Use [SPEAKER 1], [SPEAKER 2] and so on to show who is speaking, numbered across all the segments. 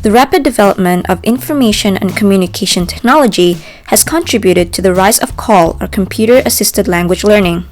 [SPEAKER 1] The rapid development of information and communication technology has contributed to the rise of CAL, or computer-assisted language learning.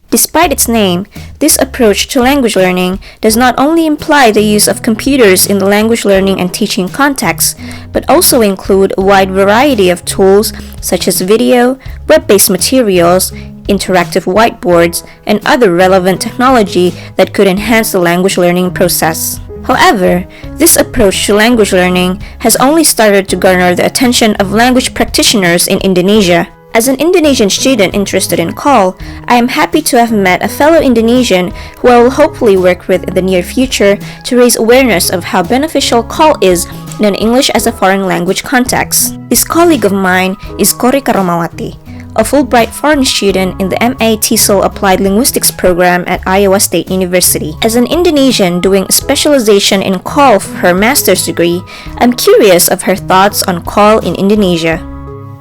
[SPEAKER 1] Despite its name, this approach to language learning does not only imply the use of computers in the language learning and teaching context, but also include a wide variety of tools such as video, web-based materials, interactive whiteboards, and other relevant technology that could enhance the language learning process. However, this approach to language learning has only started to garner the attention of language practitioners in Indonesia. As an Indonesian student interested in CAL, I am happy to have met a fellow Indonesian who I will hopefully work with in the near future to raise awareness of how beneficial CAL is in an English as a foreign language context. This colleague of mine is Corry Caromawati, a Fulbright foreign student in the MA TESOL Applied Linguistics program at Iowa State University. As an Indonesian doing a specialization in CAL for her master's degree, I'm curious of her thoughts on CAL in Indonesia.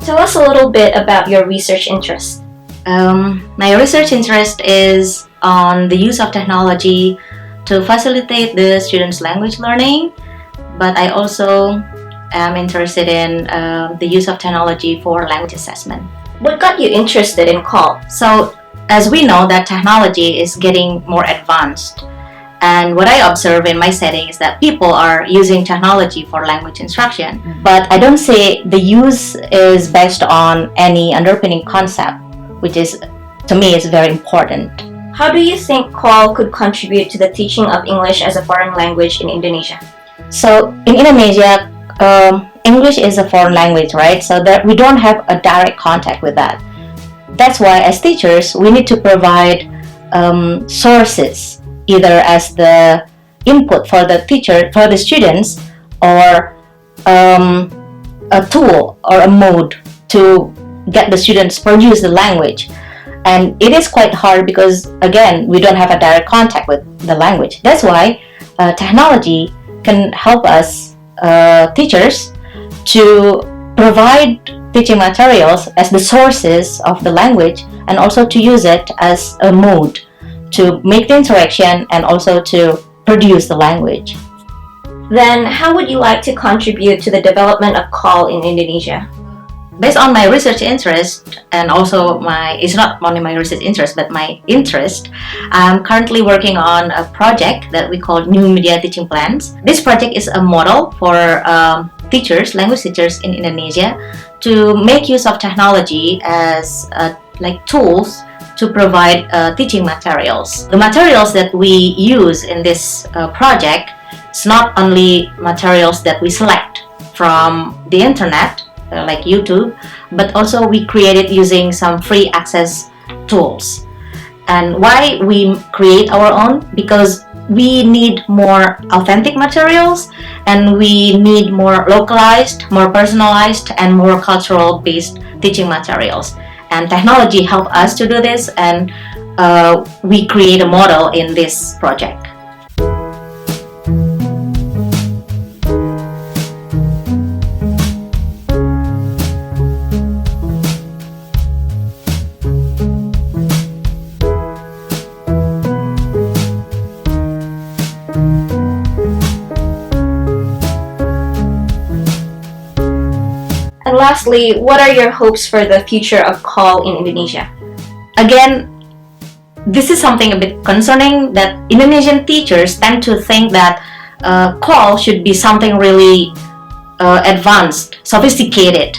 [SPEAKER 1] Tell us a little bit about your research interest.
[SPEAKER 2] My research interest is on the use of technology to facilitate the students' language learning, but I also am interested in the use of technology for language assessment.
[SPEAKER 1] What got you interested in CAL?
[SPEAKER 2] So, as we know that technology is getting more advanced, and what I observe in my setting is that people are using technology for language instruction. But I don't say the use is based on any underpinning concept, which is, to me, is very important.
[SPEAKER 1] How do you think CAL could contribute to the teaching of English as a foreign language in Indonesia?
[SPEAKER 2] So, in Indonesia, English is a foreign language, right? So that we don't have a direct contact with that. That's why, as teachers, we need to provide sources, either as the input for the teacher, for the students, or a tool or a mode to get the students produce the language. And it is quite hard because, again, we don't have a direct contact with the language. That's why technology can help us, teachers, to provide teaching materials as the sources of the language, and also to use it as a mode to make the interaction and also to produce the language.
[SPEAKER 1] Then, how would you like to contribute to the development of CAL in Indonesia?
[SPEAKER 2] Based on my research interest, and also it's not only my research interest, but my interest, I'm currently working on a project that we call New Media Teaching Plans. This project is a model for teachers, language teachers in Indonesia, to make use of technology as like tools to provide teaching materials. The materials that we use in this project is not only materials that we select from the internet, like YouTube, but also we created using some free access tools. And why we create our own? Because we need more authentic materials, and we need more localized, more personalized, and more cultural-based teaching materials. And technology helped us to do this, and we create a model in this project.
[SPEAKER 1] And lastly, what are your hopes for the future of CAL in Indonesia?
[SPEAKER 2] Again, this is something a bit concerning, that Indonesian teachers tend to think that CAL should be something really advanced, sophisticated.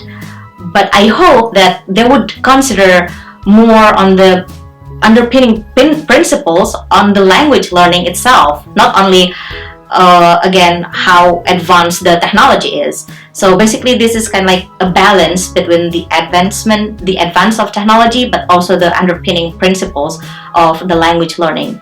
[SPEAKER 2] But I hope that they would consider more on the underpinning principles on the language learning itself, not only again how advanced the technology is. So basically, this is kind of like a balance between the advance of technology, but also the underpinning principles of the language learning.